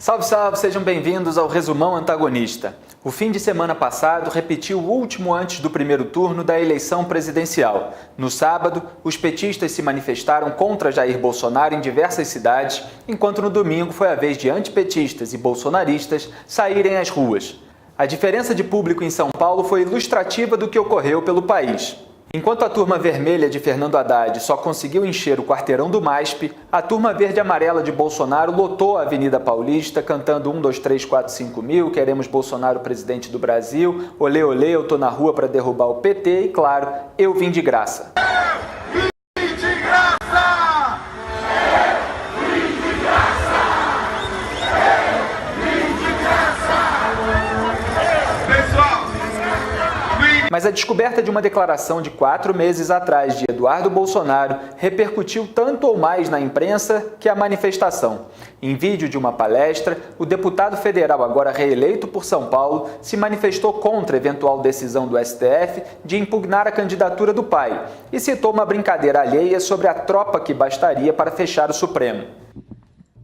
Salve, salve! Sejam bem-vindos ao Resumão Antagonista. O fim de semana passado repetiu o último antes do primeiro turno da eleição presidencial. No sábado, os petistas se manifestaram contra Jair Bolsonaro em diversas cidades, enquanto no domingo foi a vez de antipetistas e bolsonaristas saírem às ruas. A diferença de público em São Paulo foi ilustrativa do que ocorreu pelo país. Enquanto a turma vermelha de Fernando Haddad só conseguiu encher o quarteirão do MASP, a turma verde e amarela de Bolsonaro lotou a Avenida Paulista, cantando 1, 2, 3, 4, 5 mil, queremos Bolsonaro presidente do Brasil, olê, olê, eu tô na rua para derrubar o PT e, claro, eu vim de graça. Mas a descoberta de uma declaração de 4 meses atrás de Eduardo Bolsonaro repercutiu tanto ou mais na imprensa que a manifestação. Em vídeo de uma palestra, o deputado federal, agora reeleito por São Paulo, se manifestou contra a eventual decisão do STF de impugnar a candidatura do pai e citou uma brincadeira alheia sobre a tropa que bastaria para fechar o Supremo.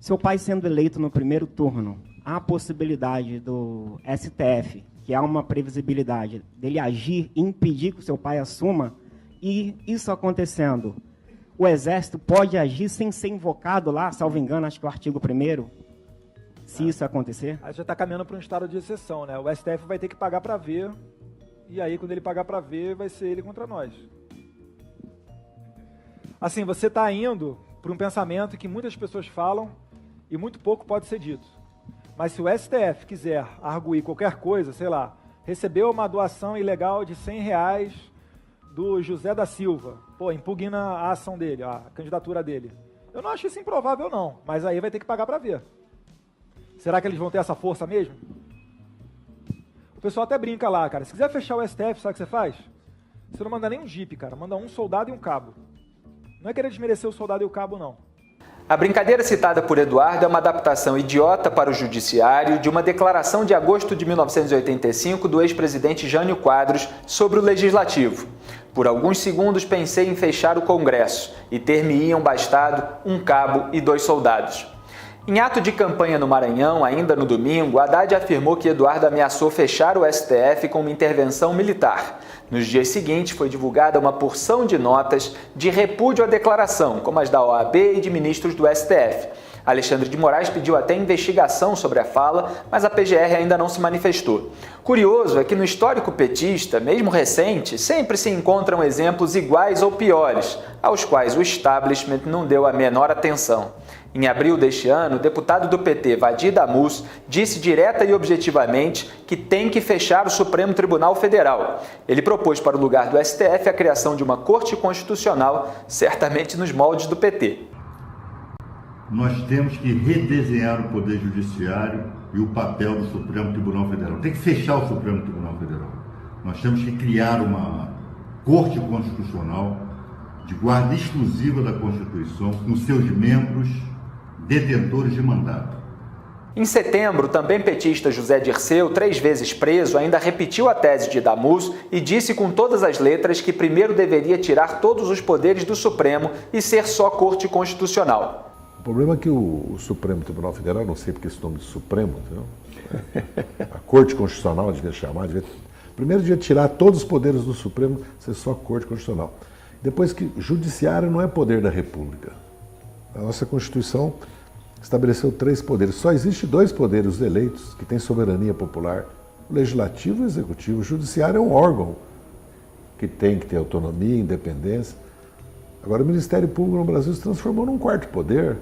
Seu pai sendo eleito no primeiro turno, há a possibilidade do STF, que há uma previsibilidade dele agir e impedir que o seu pai assuma, e isso acontecendo, o Exército pode agir sem ser invocado lá, salvo engano, acho que o artigo 1º, se isso acontecer? Aí já está caminhando para um estado de exceção, né? O STF vai ter que pagar para ver, e aí quando ele pagar para ver, vai ser ele contra nós. Assim, você está indo para um pensamento que muitas pessoas falam e muito pouco pode ser dito. Mas se o STF quiser arguir qualquer coisa, sei lá, recebeu uma doação ilegal de R$100 do José da Silva, impugna a ação dele, a candidatura dele. Eu não acho isso improvável não, mas aí vai ter que pagar para ver. Será que eles vão ter essa força mesmo? O pessoal até brinca lá, cara, se quiser fechar o STF, sabe o que você faz? Você não manda nem um jipe, cara, manda um soldado e um cabo. Não é querer desmerecer o soldado e o cabo, não. A brincadeira citada por Eduardo é uma adaptação idiota para o judiciário de uma declaração de agosto de 1985 do ex-presidente Jânio Quadros sobre o Legislativo. Por alguns segundos pensei em fechar o Congresso e ter-me-iam bastado um cabo e 2 soldados. Em ato de campanha no Maranhão, ainda no domingo, Haddad afirmou que Eduardo ameaçou fechar o STF com uma intervenção militar. Nos dias seguintes, foi divulgada uma porção de notas de repúdio à declaração, como as da OAB e de ministros do STF. Alexandre de Moraes pediu até investigação sobre a fala, mas a PGR ainda não se manifestou. Curioso é que no histórico petista, mesmo recente, sempre se encontram exemplos iguais ou piores, aos quais o establishment não deu a menor atenção. Em abril deste ano, o deputado do PT, Vadir Damus, disse direta e objetivamente que tem que fechar o Supremo Tribunal Federal. Ele propôs para o lugar do STF a criação de uma Corte Constitucional, certamente nos moldes do PT. Nós temos que redesenhar o Poder Judiciário e o papel do Supremo Tribunal Federal. Tem que fechar o Supremo Tribunal Federal. Nós temos que criar uma Corte Constitucional de guarda exclusiva da Constituição, com seus membros detentores de mandato. Em setembro, também petista José Dirceu, 3 vezes preso, ainda repetiu a tese de Damus e disse com todas as letras que primeiro deveria tirar todos os poderes do Supremo e ser só Corte Constitucional. O problema é que o Supremo Tribunal Federal, não sei porque esse nome de Supremo, entendeu? A Corte Constitucional devia chamar, primeiro devia tirar todos os poderes do Supremo, ser só Corte Constitucional. Depois que Judiciário não é poder da República. A nossa Constituição estabeleceu 3 poderes. Só existe 2 poderes eleitos que têm soberania popular, o Legislativo e o Executivo. O Judiciário é um órgão que tem que ter autonomia, independência. Agora o Ministério Público no Brasil se transformou num 4º poder,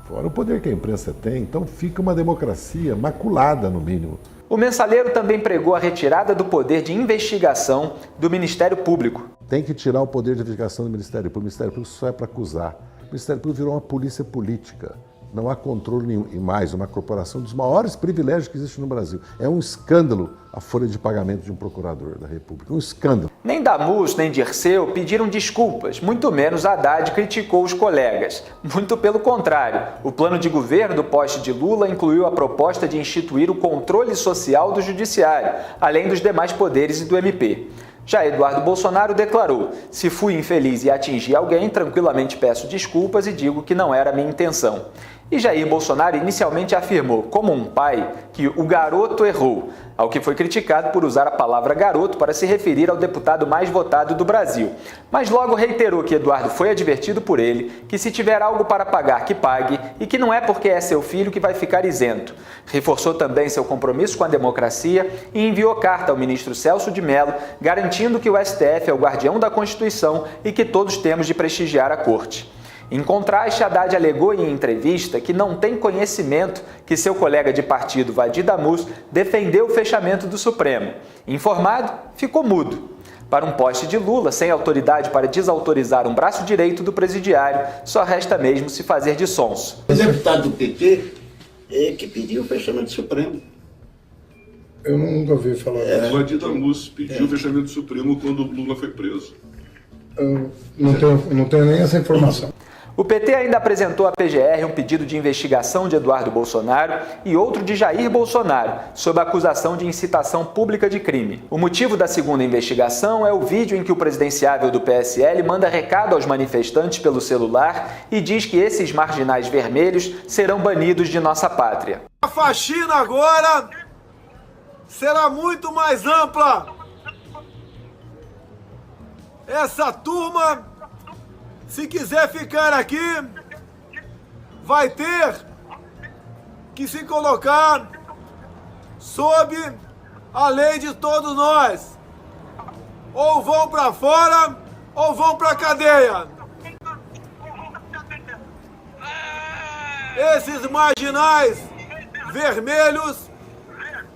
fora o poder que a imprensa tem, então fica uma democracia maculada no mínimo. O Mensalheiro também pregou a retirada do poder de investigação do Ministério Público. Tem que tirar o poder de investigação do Ministério Público. O Ministério Público só é para acusar. O Ministério Público virou uma polícia política. Não há controle nenhum. E mais, uma corporação dos maiores privilégios que existe no Brasil. É um escândalo a folha de pagamento de um procurador da República. Um escândalo. Nem Damus, nem Dirceu pediram desculpas, muito menos Haddad criticou os colegas. Muito pelo contrário, o plano de governo do poste de Lula incluiu a proposta de instituir o controle social do Judiciário, além dos demais poderes e do MP. Já Eduardo Bolsonaro declarou: se fui infeliz e atingi alguém, tranquilamente peço desculpas e digo que não era minha intenção. E Jair Bolsonaro inicialmente afirmou, como um pai, que o garoto errou, ao que foi criticado por usar a palavra garoto para se referir ao deputado mais votado do Brasil. Mas logo reiterou que Eduardo foi advertido por ele, que se tiver algo para pagar, que pague, e que não é porque é seu filho que vai ficar isento. Reforçou também seu compromisso com a democracia e enviou carta ao ministro Celso de Mello, garantindo que o STF é o guardião da Constituição e que todos temos de prestigiar a Corte. Em contraste, Haddad alegou em entrevista que não tem conhecimento que seu colega de partido, Vadir Damus, defendeu o fechamento do Supremo. Informado, ficou mudo. Para um poste de Lula, sem autoridade para desautorizar um braço direito do presidiário, só resta mesmo se fazer de sonso. O deputado do PT que pediu o fechamento do Supremo. Eu nunca ouvi falar disso. O Vadir Damus pediu o fechamento do Supremo quando o Lula foi preso. Eu não tenho nem essa informação. O PT ainda apresentou à PGR um pedido de investigação de Eduardo Bolsonaro e outro de Jair Bolsonaro, sob a acusação de incitação pública de crime. O motivo da segunda investigação é o vídeo em que o presidenciável do PSL manda recado aos manifestantes pelo celular e diz que esses marginais vermelhos serão banidos de nossa pátria. A faxina agora será muito mais ampla. Essa turma, se quiser ficar aqui, vai ter que se colocar sob a lei de todos nós. Ou vão para fora, ou vão para a cadeia. Esses marginais vermelhos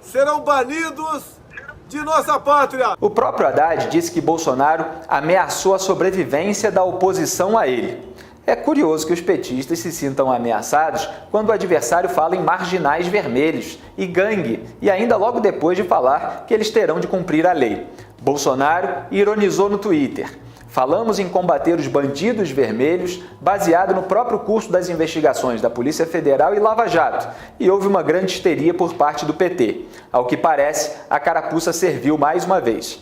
serão banidos de nossa pátria. O próprio Haddad disse que Bolsonaro ameaçou a sobrevivência da oposição a ele. É curioso que os petistas se sintam ameaçados quando o adversário fala em marginais vermelhos e gangue, e ainda logo depois de falar que eles terão de cumprir a lei. Bolsonaro ironizou no Twitter: "Falamos em combater os bandidos vermelhos baseado no próprio curso das investigações da Polícia Federal e Lava Jato, e houve uma grande histeria por parte do PT. Ao que parece, a carapuça serviu mais uma vez."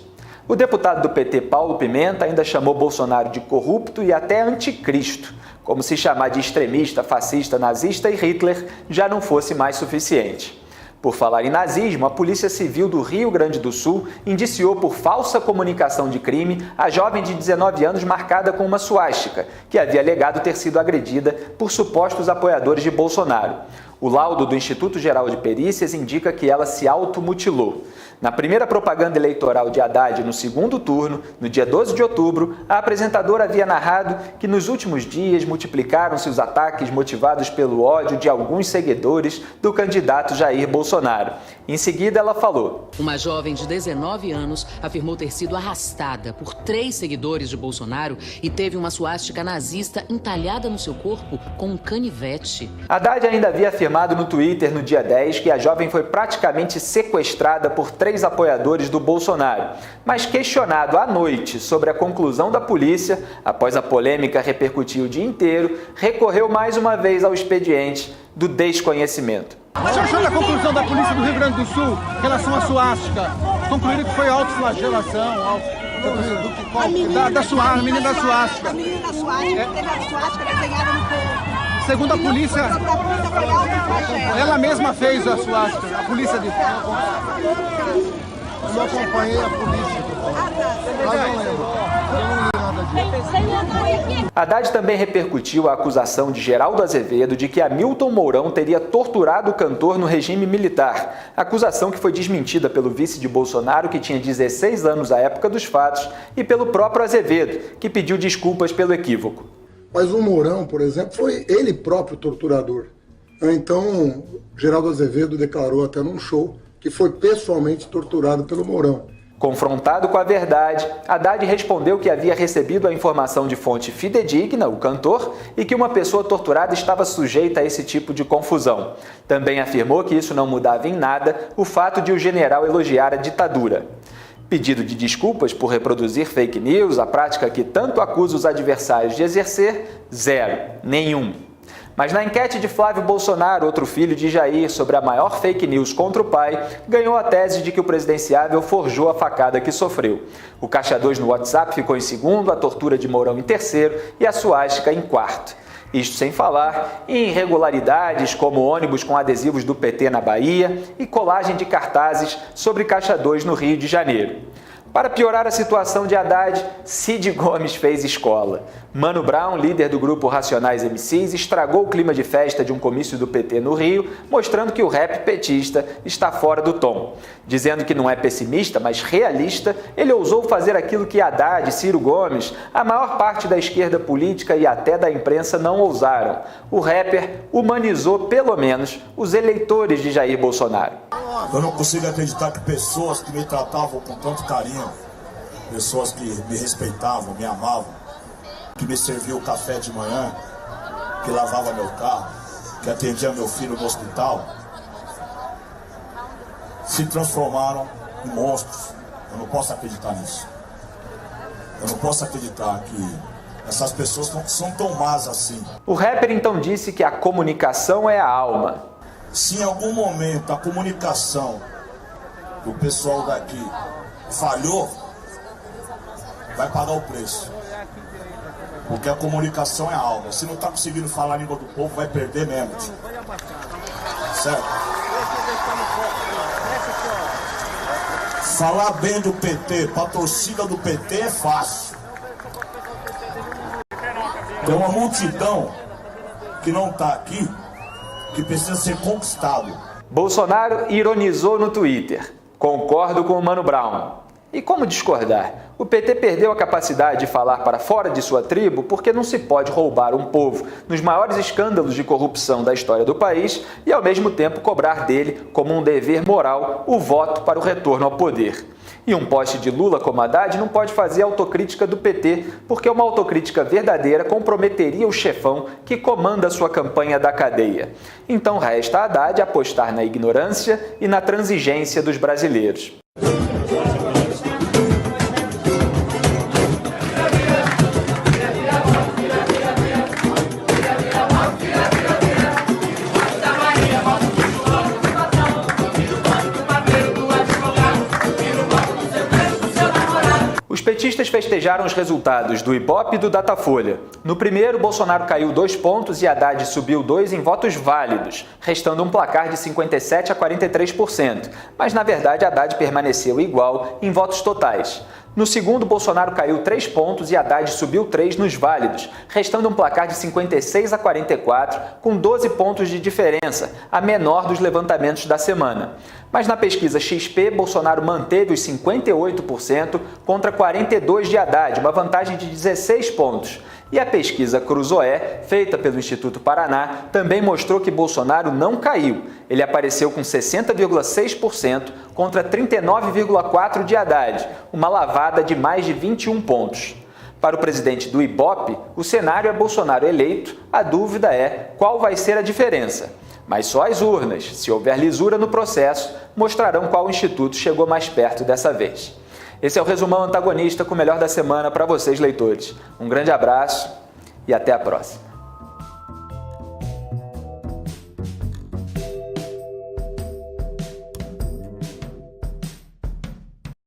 O deputado do PT, Paulo Pimenta, ainda chamou Bolsonaro de corrupto e até anticristo, como se chamar de extremista, fascista, nazista e Hitler já não fosse mais suficiente. Por falar em nazismo, a Polícia Civil do Rio Grande do Sul indiciou por falsa comunicação de crime a jovem de 19 anos marcada com uma suástica, que havia alegado ter sido agredida por supostos apoiadores de Bolsonaro. O laudo do Instituto Geral de Perícias indica que ela se automutilou. Na primeira propaganda eleitoral de Haddad no segundo turno, no dia 12 de outubro, a apresentadora havia narrado que nos últimos dias multiplicaram-se os ataques motivados pelo ódio de alguns seguidores do candidato Jair Bolsonaro. Em seguida, ela falou: "Uma jovem de 19 anos afirmou ter sido arrastada por 3 seguidores de Bolsonaro e teve uma suástica nazista entalhada no seu corpo com um canivete." Haddad ainda havia afirmado no Twitter no dia 10 que a jovem foi praticamente sequestrada por 3 apoiadores do Bolsonaro, mas questionado à noite sobre a conclusão da polícia, após a polêmica repercutir o dia inteiro, recorreu mais uma vez ao expediente do desconhecimento. O senhor sabe a conclusão da polícia do Rio Grande do Sul em relação à suástica? Concluíram que foi autoflagelação, a menina da suástica. A menina da suástica teve a suástica desenhada no corpo. Segundo a polícia, ela mesma fez a suástica, a polícia de... Eu não acompanhei a polícia. Mas eu lembro. Eu não li nada disso. Haddad também repercutiu a acusação de Geraldo Azevedo de que Hamilton Mourão teria torturado o cantor no regime militar, acusação que foi desmentida pelo vice de Bolsonaro, que tinha 16 anos à época dos fatos, e pelo próprio Azevedo, que pediu desculpas pelo equívoco. Mas o Mourão, por exemplo, foi ele próprio torturador. Então, Geraldo Azevedo declarou até num show que foi pessoalmente torturado pelo Mourão. Confrontado com a verdade, Haddad respondeu que havia recebido a informação de fonte fidedigna, o cantor, e que uma pessoa torturada estava sujeita a esse tipo de confusão. Também afirmou que isso não mudava em nada o fato de o general elogiar a ditadura. Pedido de desculpas por reproduzir fake news, a prática que tanto acusa os adversários de exercer, zero, nenhum. Mas na enquete de Flávio Bolsonaro, outro filho de Jair, sobre a maior fake news contra o pai, ganhou a tese de que o presidenciável forjou a facada que sofreu. O Caixa 2 no WhatsApp ficou em segundo, a tortura de Mourão em terceiro e a suástica em quarto. Isto sem falar em irregularidades como ônibus com adesivos do PT na Bahia e colagem de cartazes sobre Caixa 2 no Rio de Janeiro. Para piorar a situação de Haddad, Cid Gomes fez escola. Mano Brown, líder do grupo Racionais MCs, estragou o clima de festa de um comício do PT no Rio, mostrando que o rap petista está fora do tom. Dizendo que não é pessimista, mas realista, ele ousou fazer aquilo que Haddad e Ciro Gomes, a maior parte da esquerda política e até da imprensa não ousaram. O rapper humanizou, pelo menos, os eleitores de Jair Bolsonaro. Eu não consigo acreditar que pessoas que me tratavam com tanto carinho, pessoas que me respeitavam, me amavam, que me serviam café de manhã, que lavava meu carro, que atendia meu filho no hospital, se transformaram em monstros. Eu não posso acreditar nisso. Eu não posso acreditar que essas pessoas são tão más assim. O rapper então disse que a comunicação é a alma. Se em algum momento a comunicação do pessoal daqui falhou, vai pagar o preço. Porque a comunicação é a alma. Se não está conseguindo falar a língua do povo, vai perder mesmo. Certo? Falar bem do PT, para a torcida do PT é fácil. Tem uma multidão que não está aqui, que precisa ser conquistado. Bolsonaro ironizou no Twitter: concordo com o Mano Brown. E como discordar? O PT perdeu a capacidade de falar para fora de sua tribo porque não se pode roubar um povo nos maiores escândalos de corrupção da história do país e, ao mesmo tempo, cobrar dele, como um dever moral, o voto para o retorno ao poder. E um poste de Lula como Haddad não pode fazer autocrítica do PT, porque uma autocrítica verdadeira comprometeria o chefão que comanda sua campanha da cadeia. Então resta a Haddad apostar na ignorância e na transigência dos brasileiros. Os petistas festejaram os resultados do Ibope e do Datafolha. No primeiro, Bolsonaro caiu 2 pontos e Haddad subiu 2 em votos válidos, restando um placar de 57% a 43%. Mas, na verdade, Haddad permaneceu igual em votos totais. No segundo, Bolsonaro caiu 3 pontos e Haddad subiu 3 nos válidos, restando um placar de 56% a 44%, com 12 pontos de diferença, a menor dos levantamentos da semana. Mas na pesquisa XP, Bolsonaro manteve os 58% contra 42% de Haddad, uma vantagem de 16 pontos. E a pesquisa Cruzoé, feita pelo Instituto Paraná, também mostrou que Bolsonaro não caiu. Ele apareceu com 60,6% contra 39,4% de Haddad, uma lavada de mais de 21 pontos. Para o presidente do Ibope, o cenário é Bolsonaro eleito, a dúvida é qual vai ser a diferença. Mas só as urnas, se houver lisura no processo, mostrarão qual instituto chegou mais perto dessa vez. Esse é o Resumão Antagonista com o melhor da semana para vocês, leitores. Um grande abraço e até a próxima.